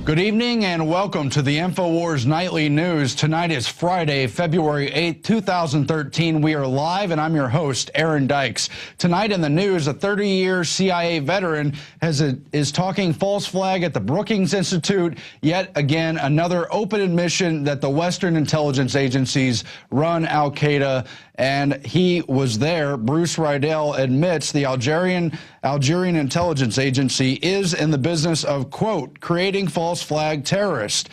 Good evening and welcome to the InfoWars Nightly News. Tonight is Friday, February 8th, 2013. We are live and I'm your host, Aaron Dykes. Tonight in the news, a 30-year CIA veteran is talking false flag at the Brookings Institute. Yet again, another open admission that the Western intelligence agencies run al-Qaeda, and he was there. Bruce Riedel admits the Algerian intelligence agency is in the business of, quote, creating false flag terrorists.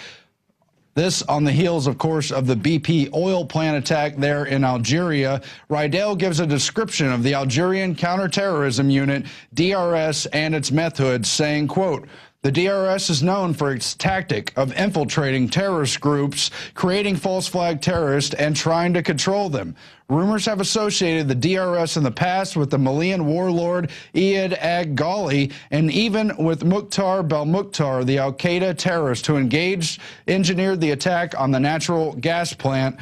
This on the heels, of course, of the BP oil plant attack there in Algeria. Riedel gives a description of the Algerian Counterterrorism Unit, DRS, and its methods, saying, quote, the DRS is known for its tactic of infiltrating terrorist groups, creating false flag terrorists, and trying to control them. Rumors have associated the DRS in the past with the Malian warlord Iyad Ag-Ghali and even with Mukhtar Belmokhtar, the al-Qaeda terrorist who engineered the attack on the natural gas plant.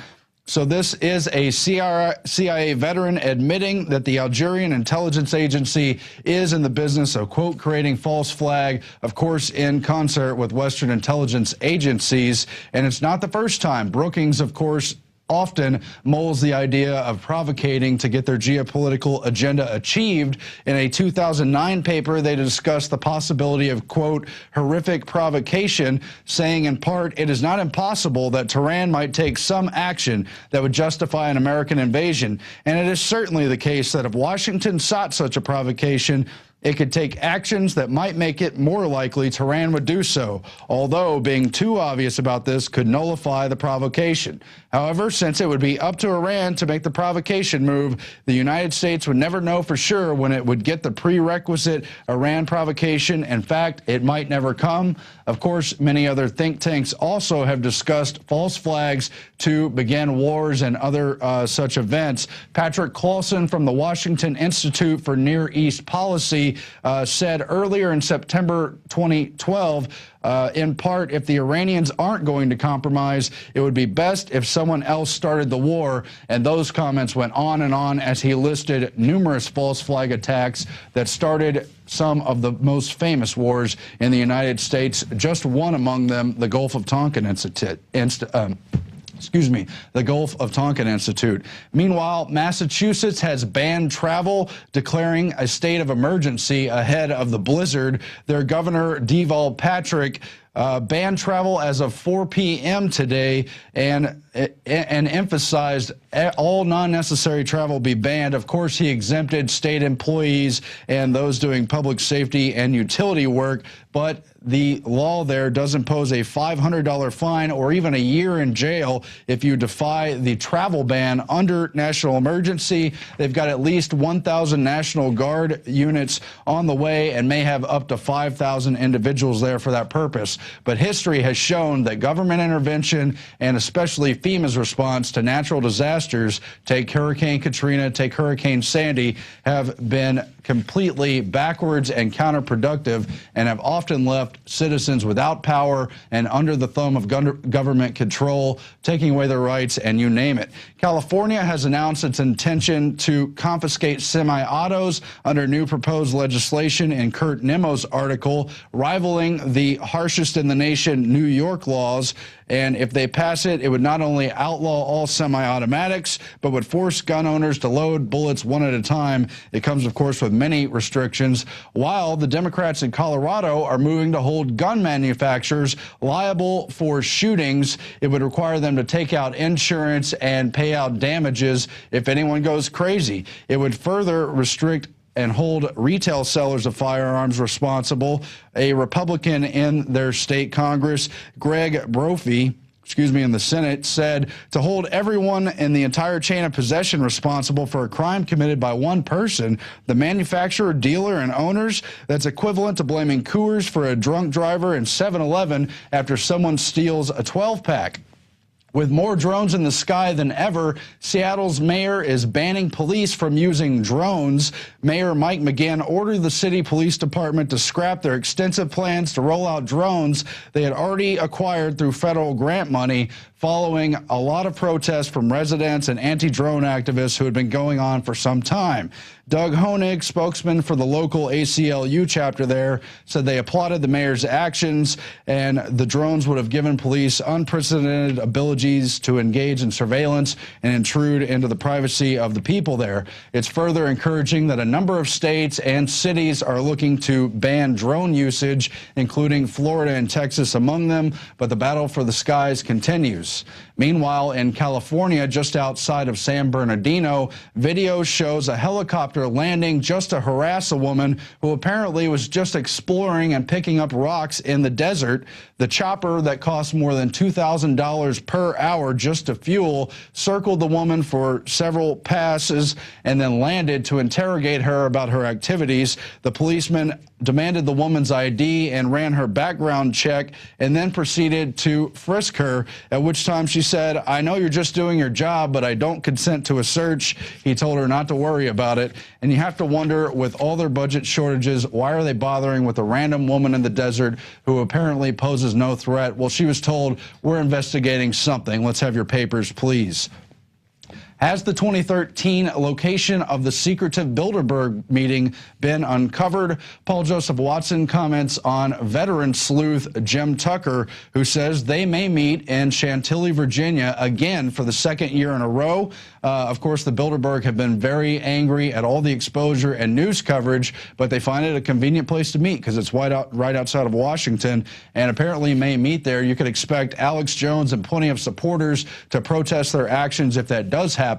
So this is a CIA veteran admitting that the Algerian intelligence agency is in the business of, quote, creating false flag, of course, in concert with Western intelligence agencies. And it's not the first time. Brookings, of course, often molds the idea of provocating to get their geopolitical agenda achieved. In a 2009 paper, they discussed the possibility of, quote, horrific provocation, saying in part, it is not impossible that Tehran might take some action that would justify an American invasion. And it is certainly the case that if Washington sought such a provocation, it could take actions that might make it more likely Tehran would do so, although being too obvious about this could nullify the provocation. However, since it would be up to Iran to make the provocation move, the United States would never know for sure when it would get the prerequisite Iran provocation. In fact, it might never come. Of course, many other think tanks also have discussed false flags to begin wars and other such events. Patrick Clausen from the Washington Institute for Near East Policy said earlier in September 2012, in part, if the Iranians aren't going to compromise, it would be best if someone else started the war. And those comments went on and on as he listed numerous false flag attacks that started some of the most famous wars in the United States. Just one among them, the Gulf of Tonkin the Gulf of Tonkin Institute. Meanwhile, Massachusetts has banned travel, declaring a state of emergency ahead of the blizzard. Their governor, Deval Patrick, banned travel as of 4 p.m. today and emphasized all non-necessary travel be banned. Of course, he exempted state employees and those doing public safety and utility work, but the law there does impose a $500 fine or even a year in jail if you defy the travel ban under national emergency. They've got at least 1,000 National Guard units on the way and may have up to 5,000 individuals there for that purpose. But history has shown that government intervention and especially FEMA's response to natural disasters, take Hurricane Katrina, take Hurricane Sandy, have been completely backwards and counterproductive and have often left citizens without power and under the thumb of government control, taking away their rights, and you name it. California has announced its intention to confiscate semi-autos under new proposed legislation in Kurt Nemo's article, rivaling the harshest in the nation New York laws. And if they pass it, it would not only outlaw all semi-automatics, but would force gun owners to load bullets one at a time. It comes, of course, with many restrictions, while the Democrats in Colorado are moving to hold gun manufacturers liable for shootings. It would require them to take out insurance and pay out damages if anyone goes crazy. It would further restrict and hold retail sellers of firearms responsible. A Republican in their state Congress, Greg Brophy, in the Senate, said to hold everyone in the entire chain of possession responsible for a crime committed by one person, the manufacturer, dealer, and owners, that's equivalent to blaming Coors for a drunk driver in 7-Eleven after someone steals a 12-pack. With more drones in the sky than ever, Seattle's mayor is banning police from using drones. Mayor Mike McGinn ordered the city police department to scrap their extensive plans to roll out drones they had already acquired through federal grant money. following a lot of protests from residents and anti-drone activists who had been going on for some time. Doug Honig, spokesman for the local ACLU chapter there, said they applauded the mayor's actions, and the drones would have given police unprecedented abilities to engage in surveillance and intrude into the privacy of the people there. It's further encouraging that a number of states and cities are looking to ban drone usage, including Florida and Texas among them, but the battle for the skies continues. Meanwhile, in California, just outside of San Bernardino, video shows a helicopter landing just to harass a woman who apparently was just exploring and picking up rocks in the desert. The chopper that cost more than $2,000 per hour just to fuel circled the woman for several passes and then landed to interrogate her about her activities. The policeman demanded the woman's ID and ran her background check and then proceeded to frisk her, at which time she said, "I know you're just doing your job, but I don't consent to a search." He told her not to worry about it. And you have to wonder, with all their budget shortages, why are they bothering with a random woman in the desert who apparently poses no threat? Well, she was told, "We're investigating something. Let's have your papers, please." Has the 2013 location of the secretive Bilderberg meeting been uncovered? Paul Joseph Watson comments on veteran sleuth Jim Tucker, who says they may meet in Chantilly, Virginia, again for the second year in a row. Of course, the Bilderberg have been very angry at all the exposure and news coverage, but they find it a convenient place to meet because it's right outside of Washington, and apparently may meet there. You could expect Alex Jones and plenty of supporters to protest their actions if that does happen.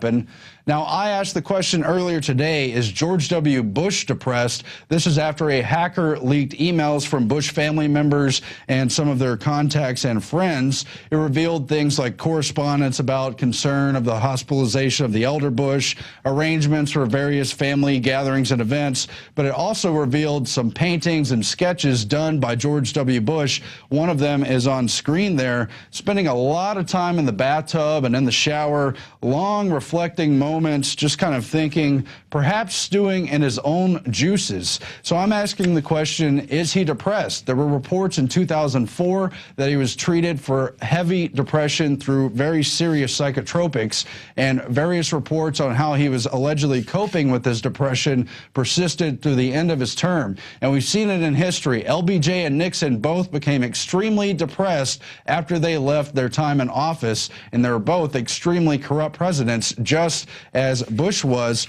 Now, I asked the question earlier today, is George W. Bush depressed? This is after a hacker leaked emails from Bush family members and some of their contacts and friends. It revealed things like correspondence about concern of the hospitalization of the elder Bush, arrangements for various family gatherings and events, but it also revealed some paintings and sketches done by George W. Bush. One of them is on screen there, spending a lot of time in the bathtub and in the shower, long reflecting moments, just kind of thinking, perhaps stewing in his own juices. So I'm asking the question, is he depressed? There were reports in 2004 that he was treated for heavy depression through very serious psychotropics, and various reports on how he was allegedly coping with his depression persisted through the end of his term. And we've seen it in history. LBJ and Nixon both became extremely depressed after they left their time in office, and they were both extremely corrupt presidents, just as Bush was.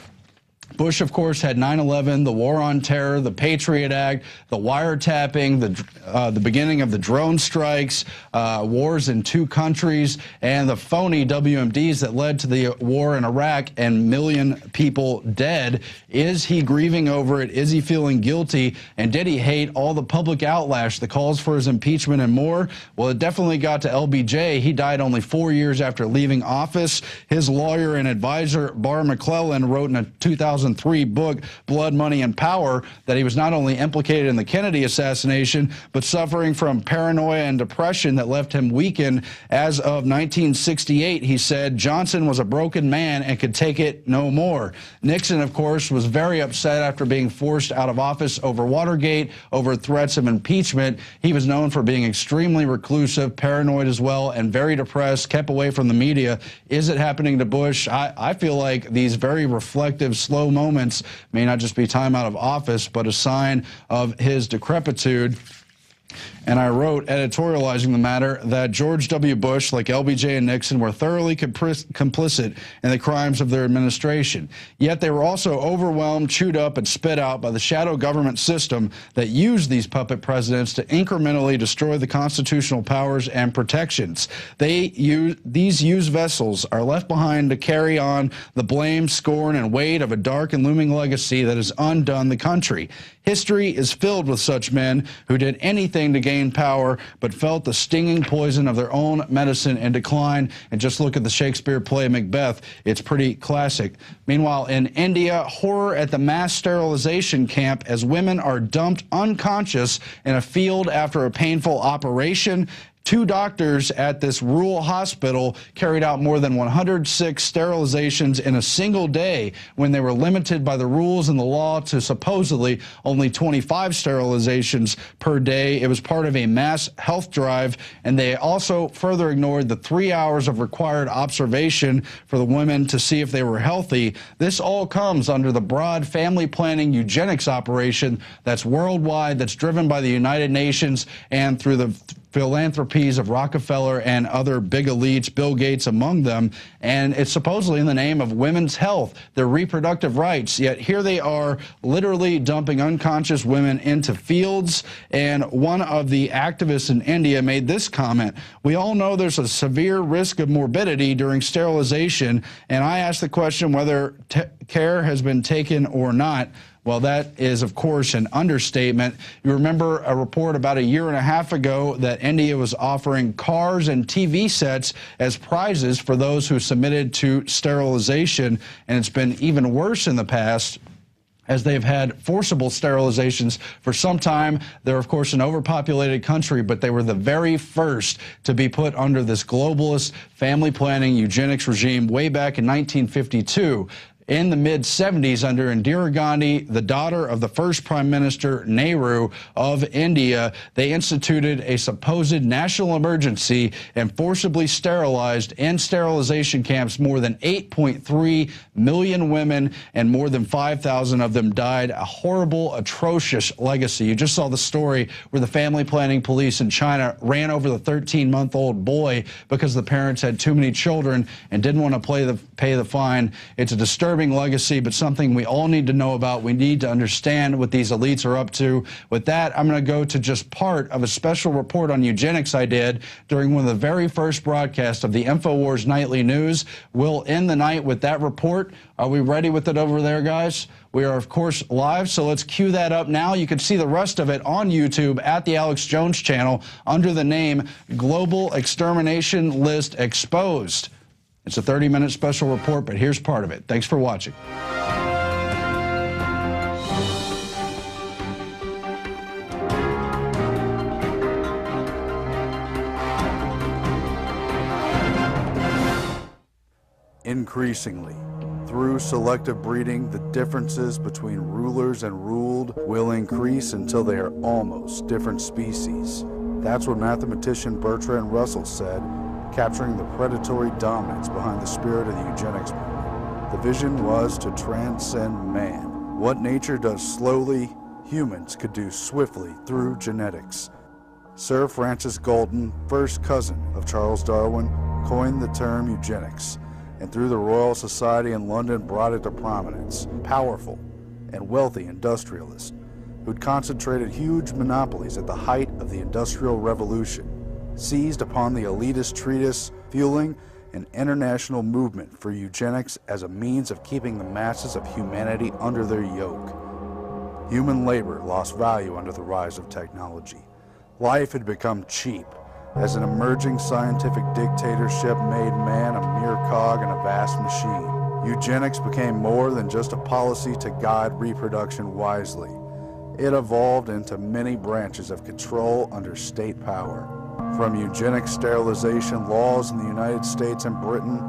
Bush, of course, had 9/11, the War on Terror, the Patriot Act, the wiretapping, the beginning of the drone strikes, wars in 2 countries, and the phony WMDs that led to the war in Iraq and million people dead. Is he grieving over it? Is he feeling guilty? And did he hate all the public outlash, the calls for his impeachment and more? Well, it definitely got to LBJ. He died only 4 years after leaving office. His lawyer and advisor, Barr McClellan, wrote in a 2003 book, Blood, Money, and Power, that he was not only implicated in the Kennedy assassination, but suffering from paranoia and depression that left him weakened. As of 1968, he said, Johnson was a broken man and could take it no more. Nixon, of course, was very upset after being forced out of office over Watergate, over threats of impeachment. He was known for being extremely reclusive, paranoid as well, and very depressed, kept away from the media. Is it happening to Bush? I feel like these very reflective, slow moments may not just be time out of office, but a sign of his decrepitude. And I wrote, editorializing the matter, that George W. Bush, like LBJ and Nixon, were thoroughly complicit in the crimes of their administration. Yet they were also overwhelmed, chewed up, and spit out by the shadow government system that used these puppet presidents to incrementally destroy the constitutional powers and protections. These used vessels are left behind to carry on the blame, scorn, and weight of a dark and looming legacy that has undone the country. History is filled with such men who did anything to gain power, but felt the stinging poison of their own medicine in decline. And just look at the Shakespeare play Macbeth. It's pretty classic. Meanwhile, in India, horror at the mass sterilization camp as women are dumped unconscious in a field after a painful operation. 2 doctors at this rural hospital carried out more than 106 sterilizations in a single day when they were limited by the rules and the law to supposedly only 25 sterilizations per day. It was part of a mass health drive, and they also further ignored the 3 hours of required observation for the women to see if they were healthy. This all comes under the broad family planning eugenics operation that's worldwide, that's driven by the United Nations and through the philanthropies of Rockefeller and other big elites, Bill Gates among them, and it's supposedly in the name of women's health, their reproductive rights. Yet here they are literally dumping unconscious women into fields. And one of the activists in India made this comment: "We all know there's a severe risk of morbidity during sterilization, and I ask the question whether care has been taken or not." Well, that is, of course, an understatement. You remember a report about a year and a half ago that India was offering cars and TV sets as prizes for those who submitted to sterilization, and it's been even worse in the past, as they've had forcible sterilizations for some time. They're, of course, an overpopulated country, but they were the very first to be put under this globalist family planning eugenics regime way back in 1952. In the mid-70s, under Indira Gandhi, the daughter of the first Prime Minister Nehru of India, they instituted a supposed national emergency and forcibly sterilized in sterilization camps more than 8.3 million women, and more than 5,000 of them died. A horrible, atrocious legacy. You just saw the story where the family planning police in China ran over the 13-month-old boy because the parents had too many children and didn't want to pay the fine. It's a disturbing legacy, but something we all need to know about. We need to understand what these elites are up to. With that, I'm going to go to just part of a special report on eugenics I did during one of the very first broadcasts of the InfoWars Nightly News. We'll end the night with that report. Are we ready with it over there, guys? We are, of course, live, so let's cue that up now. You can see the rest of it on YouTube at the Alex Jones channel under the name Global Extermination List Exposed. It's a 30-minute special report, but here's part of it. Thanks for watching. Increasingly, through selective breeding, the differences between rulers and ruled will increase until they are almost different species. That's what mathematician Bertrand Russell said, capturing the predatory dominance behind the spirit of the eugenics movement. The vision was to transcend man. What nature does slowly, humans could do swiftly through genetics. Sir Francis Galton, first cousin of Charles Darwin, coined the term eugenics, and through the Royal Society in London brought it to prominence. Powerful and wealthy industrialists who'd concentrated huge monopolies at the height of the Industrial Revolution seized upon the elitist treatise, fueling an international movement for eugenics as a means of keeping the masses of humanity under their yoke. Human labor lost value under the rise of technology. Life had become cheap, as an emerging scientific dictatorship made man a mere cog in a vast machine. Eugenics became more than just a policy to guide reproduction wisely. It evolved into many branches of control under state power. From eugenic sterilization laws in the United States and Britain,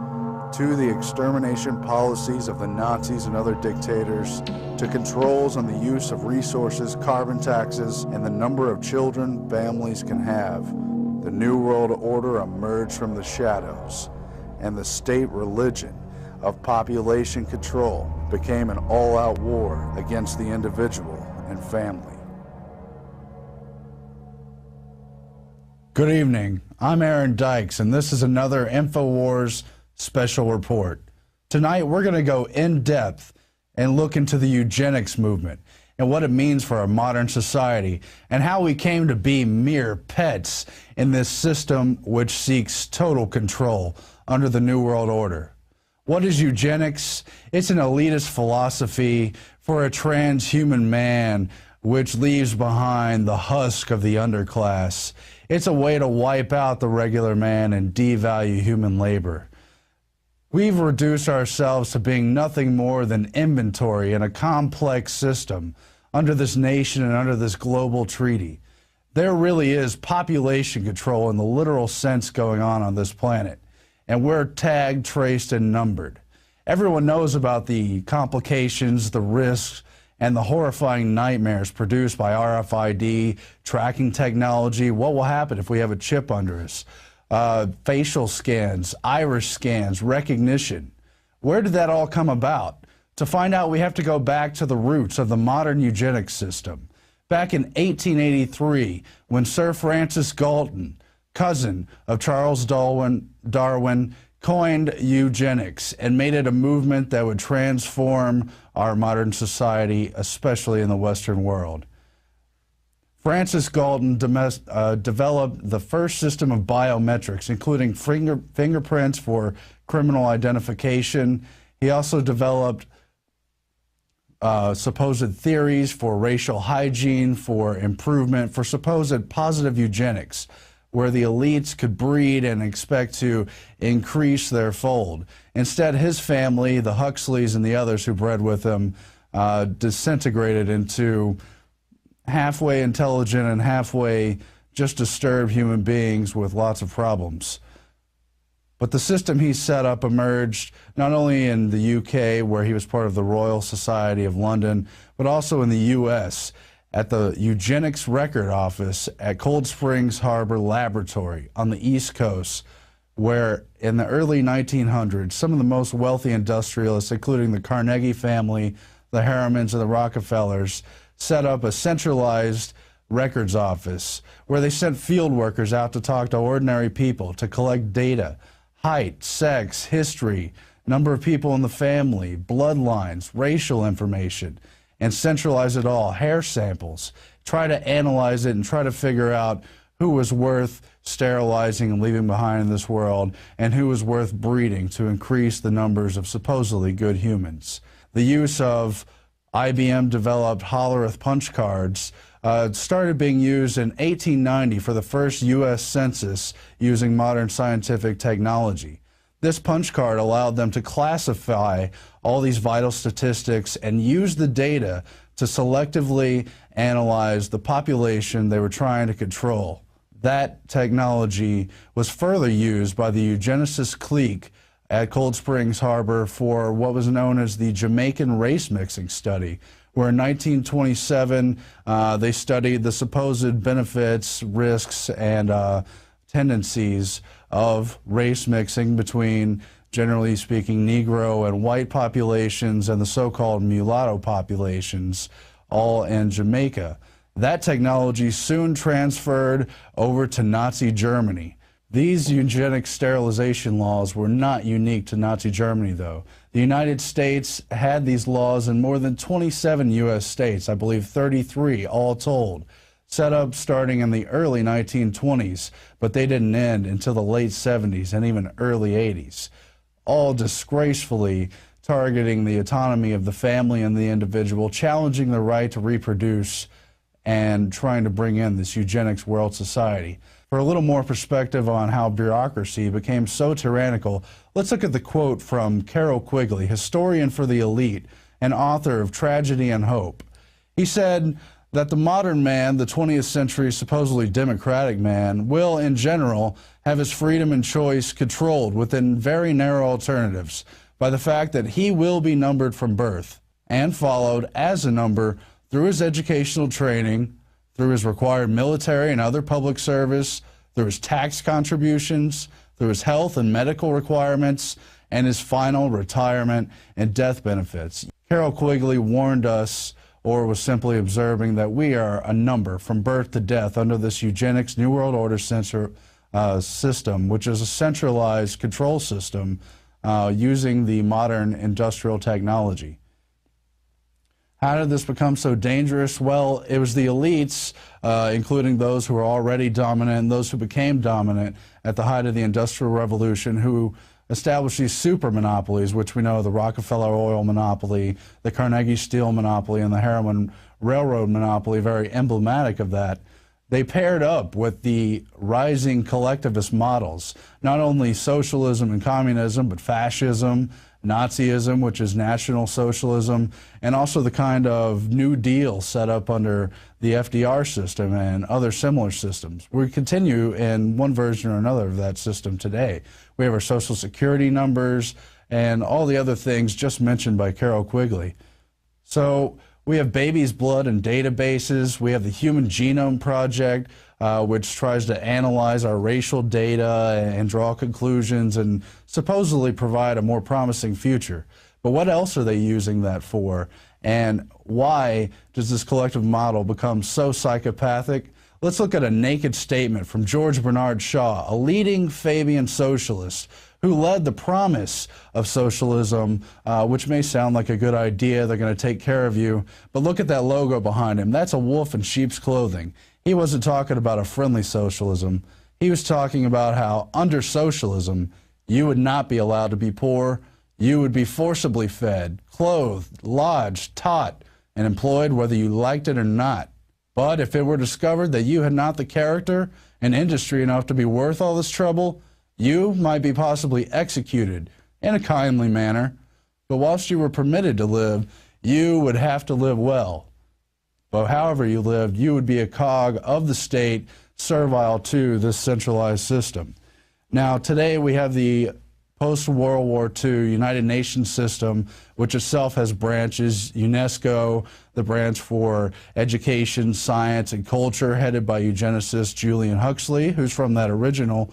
to the extermination policies of the Nazis and other dictators, to controls on the use of resources, carbon taxes, and the number of children families can have, the New World Order emerged from the shadows, and the state religion of population control became an all-out war against the individual and family. Good evening. I'm Aaron Dykes, and this is another InfoWars special report. Tonight, we're going to go in depth and look into the eugenics movement and what it means for our modern society and how we came to be mere pets in this system which seeks total control under the New World Order. What is eugenics? It's an elitist philosophy for a transhuman man which leaves behind the husk of the underclass. It's a way to wipe out the regular man and devalue human labor. We've reduced ourselves to being nothing more than inventory in a complex system under this nation and under this global treaty. There really is population control in the literal sense going on this planet, and we're tagged, traced, and numbered. Everyone knows about the complications, the risks, and the horrifying nightmares produced by RFID, tracking technology. What will happen if we have a chip under us? Facial scans, iris scans, recognition. Where did that all come about? To find out, we have to go back to the roots of the modern eugenics system. Back in 1883, when Sir Francis Galton, cousin of Charles Darwin, coined eugenics and made it a movement that would transform our modern society, especially in the Western world. Francis Galton developed the first system of biometrics, including fingerprints for criminal identification. He also developed supposed theories for racial hygiene, for improvement, for supposed positive eugenics, where the elites could breed and expect to increase their fold. Instead, his family, the Huxleys and the others who bred with him, disintegrated into halfway intelligent and halfway just disturbed human beings with lots of problems. But the system he set up emerged not only in the UK, where he was part of the Royal Society of London, but also in the US at the Eugenics Record Office at Cold Springs Harbor Laboratory on the East Coast, where in the early 1900s, some of the most wealthy industrialists, including the Carnegie family, the Harrimans, and the Rockefellers, set up a centralized records office where they sent field workers out to talk to ordinary people to collect data, height, sex, history, number of people in the family, bloodlines, racial information, and centralize it all, hair samples, try to analyze it and try to figure out who was worth sterilizing and leaving behind in this world and who was worth breeding to increase the numbers of supposedly good humans. The use of IBM-developed Hollerith punch cards started being used in 1890 for the first U.S. census using modern scientific technology. This punch card allowed them to classify all these vital statistics and use the data to selectively analyze the population they were trying to control. That technology was further used by the eugenicist clique at Cold Springs Harbor for what was known as the Jamaican race mixing study, where in 1927 they studied the supposed benefits, risks, and tendencies of race mixing between, generally speaking, Negro and white populations and the so-called mulatto populations, all in Jamaica. That technology soon transferred over to Nazi Germany. These eugenic sterilization laws were not unique to Nazi Germany, though. The United States had these laws in more than 27 U.S. states, I believe 33 all told, set up starting in the early 1920s, but they didn't end until the late 70s and even early 80s, all disgracefully targeting the autonomy of the family and the individual, challenging the right to reproduce, and trying to bring in this eugenics world society. For a little more perspective on how bureaucracy became so tyrannical, let's look at the quote from Carroll Quigley, historian for the elite and author of Tragedy and Hope. He said that the modern man, the 20th century supposedly democratic man, will in general have his freedom and choice controlled within very narrow alternatives by the fact that he will be numbered from birth and followed as a number through his educational training, through his required military and other public service, through his tax contributions, through his health and medical requirements, and his final retirement and death benefits. Carroll Quigley warned us, or was simply observing, that we are a number from birth to death under this eugenics New World Order system, which is a centralized control system using the modern industrial technology. How did this become so dangerous? Well, it was the elites, including those who were already dominant and those who became dominant at the height of the Industrial Revolution, who established these super monopolies, which we know the Rockefeller oil monopoly, the Carnegie steel monopoly, and the Harriman railroad monopoly, very emblematic of that. They paired up with the rising collectivist models, not only socialism and communism, but fascism, Nazism, which is National Socialism, and also the kind of New Deal set up under the FDR system and other similar systems. We continue in one version or another of that system today. We have our Social Security numbers and all the other things just mentioned by Carol Quigley. So we have baby's blood and databases. We have the Human Genome Project, which tries to analyze our racial data and draw conclusions and supposedly provide a more promising future. But what else are they using that for? And why does this collective model become so psychopathic? Let's look at a naked statement from George Bernard Shaw, a leading Fabian socialist who led the promise of socialism, which may sound like a good idea. They're going to take care of you. But look at that logo behind him. That's a wolf in sheep's clothing. He wasn't talking about a friendly socialism. He was talking about how under socialism, you would not be allowed to be poor. You would be forcibly fed, clothed, lodged, taught, and employed whether you liked it or not. But if it were discovered that you had not the character and industry enough to be worth all this trouble, you might be possibly executed in a kindly manner. But whilst you were permitted to live, you would have to live well. But however you lived, you would be a cog of the state, servile to this centralized system. Now, today we have the post-World War II United Nations system, which itself has branches. UNESCO, the branch for education, science, and culture, headed by eugenicist Julian Huxley, who's from that original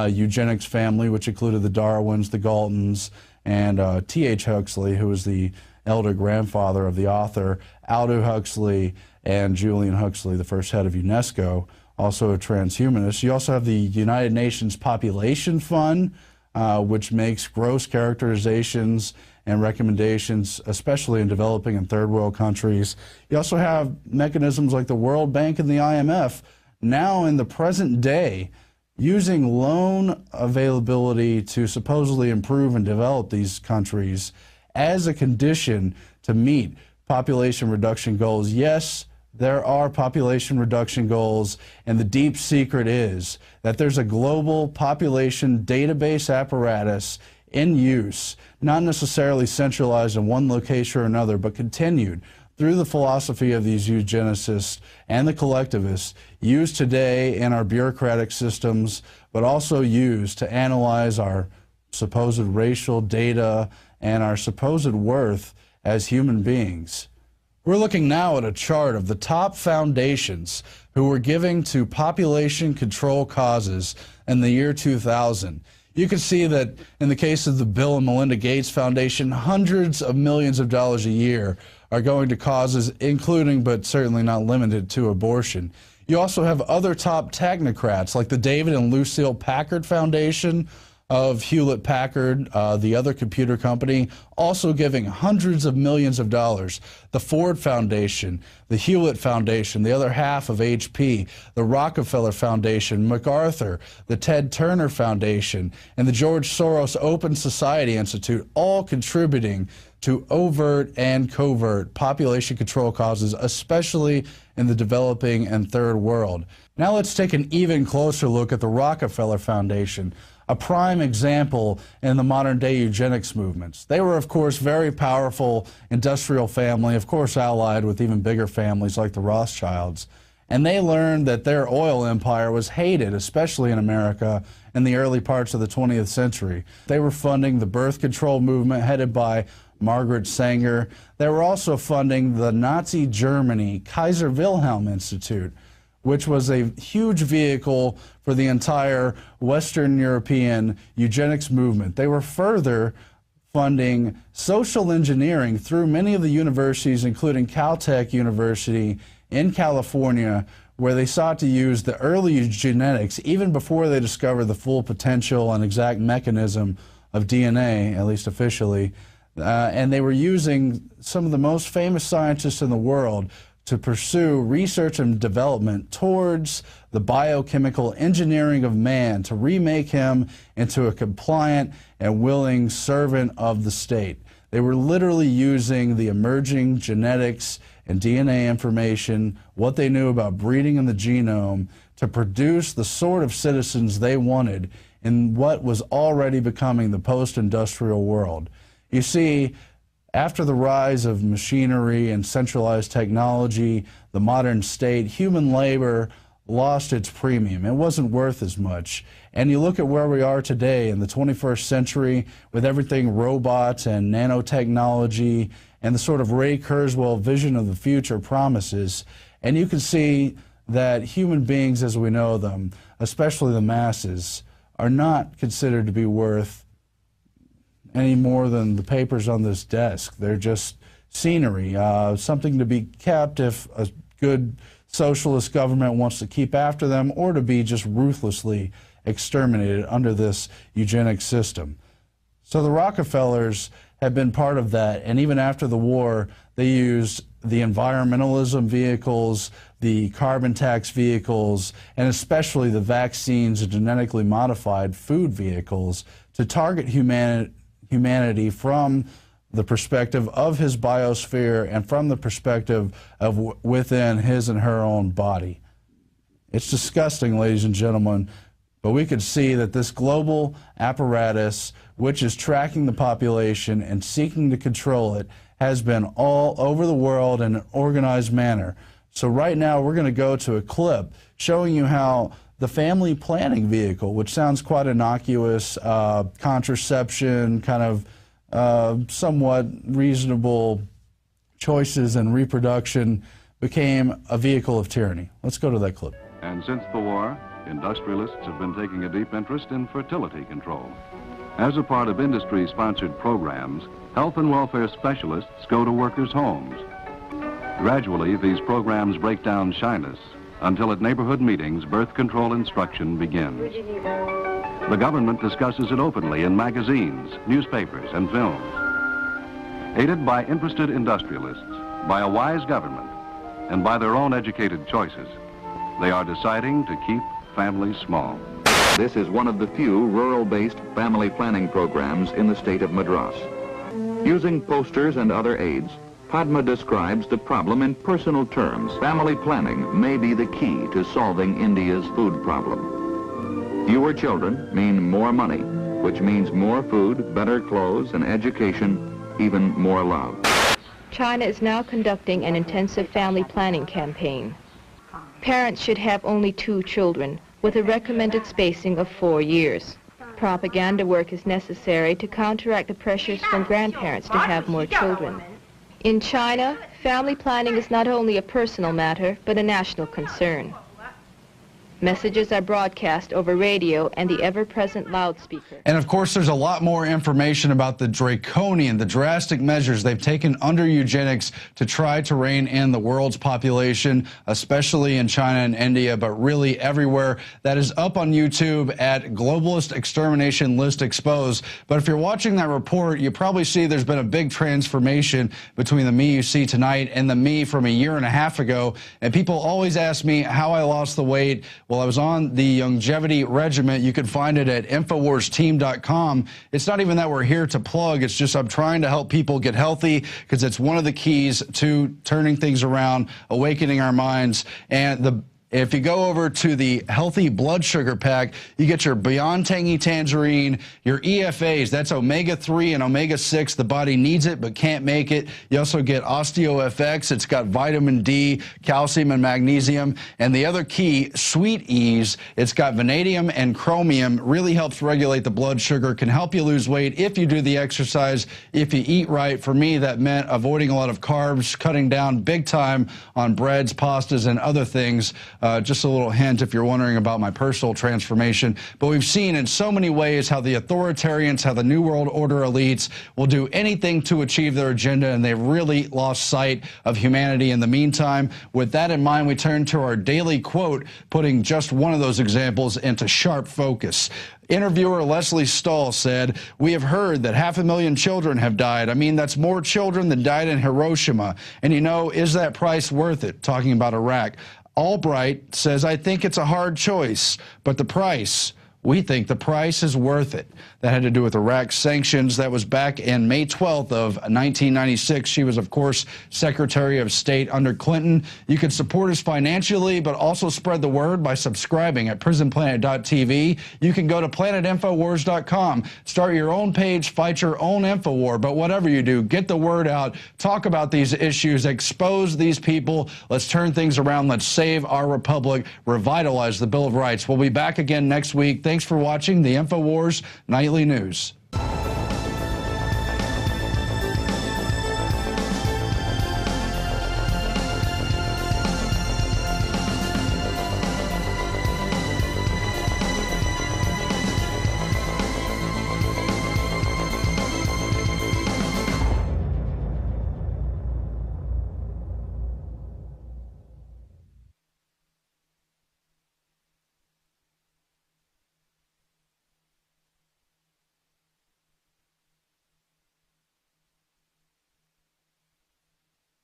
eugenics family, which included the Darwins, the Galtons, and T.H. Huxley, who was the elder grandfather of the author Aldous Huxley, and Julian Huxley, the first head of UNESCO, also a transhumanist. You also have the United Nations Population Fund, which makes gross characterizations and recommendations, especially in developing and third world countries. You also have mechanisms like the World Bank and the IMF, now in the present day, using loan availability to supposedly improve and develop these countries as a condition to meet population reduction goals. Yes, there are population reduction goals, and the deep secret is that there's a global population database apparatus in use, not necessarily centralized in one location or another, but continued through the philosophy of these eugenicists and the collectivists, used today in our bureaucratic systems, but also used to analyze our supposed racial data and our supposed worth as human beings. We're looking now at a chart of the top foundations who were giving to population control causes in the year 2000. You can see that in the case of the Bill and Melinda Gates Foundation, hundreds of millions of dollars a year are going to causes including, but certainly not limited to, abortion. You also have other top technocrats like the David and Lucille Packard Foundation of Hewlett-Packard, the other computer company, also giving hundreds of millions of dollars. The Ford Foundation, the Hewlett Foundation, the other half of HP, the Rockefeller Foundation, MacArthur, the Ted Turner Foundation, and the George Soros Open Society Institute, all contributing to overt and covert population control causes, especially in the developing and third world. Now let's take an even closer look at the Rockefeller Foundation, a prime example in the modern-day eugenics movements. They were, of course, very powerful industrial family, of course allied with even bigger families like the Rothschilds. And they learned that their oil empire was hated, especially in America, in the early parts of the 20th century. They were funding the birth control movement headed by Margaret Sanger. They were also funding the Nazi Germany Kaiser Wilhelm Institute, which was a huge vehicle for the entire Western European eugenics movement. They were further funding social engineering through many of the universities, including Caltech University in California, where they sought to use the early eugenics even before they discovered the full potential and exact mechanism of DNA, at least officially. And they were using some of the most famous scientists in the world to pursue research and development towards the biochemical engineering of man, to remake him into a compliant and willing servant of the state. They were literally using the emerging genetics and DNA information, what they knew about breeding in the genome, to produce the sort of citizens they wanted in what was already becoming the post-industrial world. You see, after the rise of machinery and centralized technology, the modern state, human labor lost its premium. It wasn't worth as much. And you look at where we are today in the 21st century with everything robots and nanotechnology and the sort of Ray Kurzweil vision of the future promises, and you can see that human beings as we know them, especially the masses, are not considered to be worth any more than the papers on this desk. They're just scenery, something to be kept if a good socialist government wants to keep after them, or to be just ruthlessly exterminated under this eugenic system. So the Rockefellers have been part of that, and even after the war, they used the environmentalism vehicles, the carbon tax vehicles, and especially the vaccines and genetically modified food vehicles to target humanity from the perspective of his biosphere and from the perspective of within his and her own body. It's disgusting, ladies and gentlemen, but we could see that this global apparatus, which is tracking the population and seeking to control it, has been all over the world in an organized manner. So right now we're going to go to a clip showing you how the family planning vehicle, which sounds quite innocuous, contraception, kind of somewhat reasonable choices in reproduction, became a vehicle of tyranny. Let's go to that clip. And since the war, industrialists have been taking a deep interest in fertility control. As a part of industry-sponsored programs, health and welfare specialists go to workers' homes. Gradually, these programs break down shyness until at neighborhood meetings, birth control instruction begins. The government discusses it openly in magazines, newspapers, and films. Aided by interested industrialists, by a wise government, and by their own educated choices, they are deciding to keep families small. This is one of the few rural-based family planning programs in the state of Madras. Using posters and other aids, Padma describes the problem in personal terms. Family planning may be the key to solving India's food problem. Fewer children mean more money, which means more food, better clothes, and education, even more love. China is now conducting an intensive family planning campaign. Parents should have only 2 children, with a recommended spacing of 4 years. Propaganda work is necessary to counteract the pressures from grandparents to have more children. In China, family planning is not only a personal matter, but a national concern. Messages are broadcast over radio and the ever-present loudspeaker. And of course, there's a lot more information about the draconian, the drastic measures they've taken under eugenics to try to rein in the world's population, especially in China and India, but really everywhere. That is up on YouTube at Globalist Extermination List Exposed. But if you're watching that report, you probably see there's been a big transformation between the me you see tonight and the me from a year and a half ago. And people always ask me how I lost the weight. Well, I was on the longevity regiment. You can find it at InfoWarsTeam.com. It's not even that we're here to plug. It's just I'm trying to help people get healthy because it's one of the keys to turning things around, awakening our minds. And if you go over to the Healthy Blood Sugar Pack, you get your Beyond Tangy Tangerine, your EFAs, that's omega-3 and omega-6. The body needs it but can't make it. You also get OsteoFX. It's got vitamin D, calcium, and magnesium. And the other key, Sweet Ease, it's got vanadium and chromium, really helps regulate the blood sugar, can help you lose weight if you do the exercise, if you eat right. For me, that meant avoiding a lot of carbs, cutting down big time on breads, pastas, and other things. Just a little hint if you're wondering about my personal transformation. But we've seen in so many ways how the authoritarians, how the New World Order elites will do anything to achieve their agenda, and they've really lost sight of humanity in the meantime. With that in mind, we turn to our daily quote, putting just one of those examples into sharp focus. Interviewer Leslie Stahl said, "We have heard that 500,000 children have died. I mean, that's more children than died in Hiroshima. And you know, is that price worth it?" Talking about Iraq. Albright says, "I think it's a hard choice, but the price, We think the price is worth it. That had to do with Iraq sanctions. That was back in May 12th of 1996. She was, of course, Secretary of State under Clinton. You can support us financially, but also spread the word by subscribing at prisonplanet.tv. You can go to planetinfowars.com. Start your own page, fight your own InfoWar. But whatever you do, get the word out. Talk about these issues. Expose these people. Let's turn things around. Let's save our republic. Revitalize the Bill of Rights. We'll be back again next week. Thanks for watching the InfoWars Nightly News.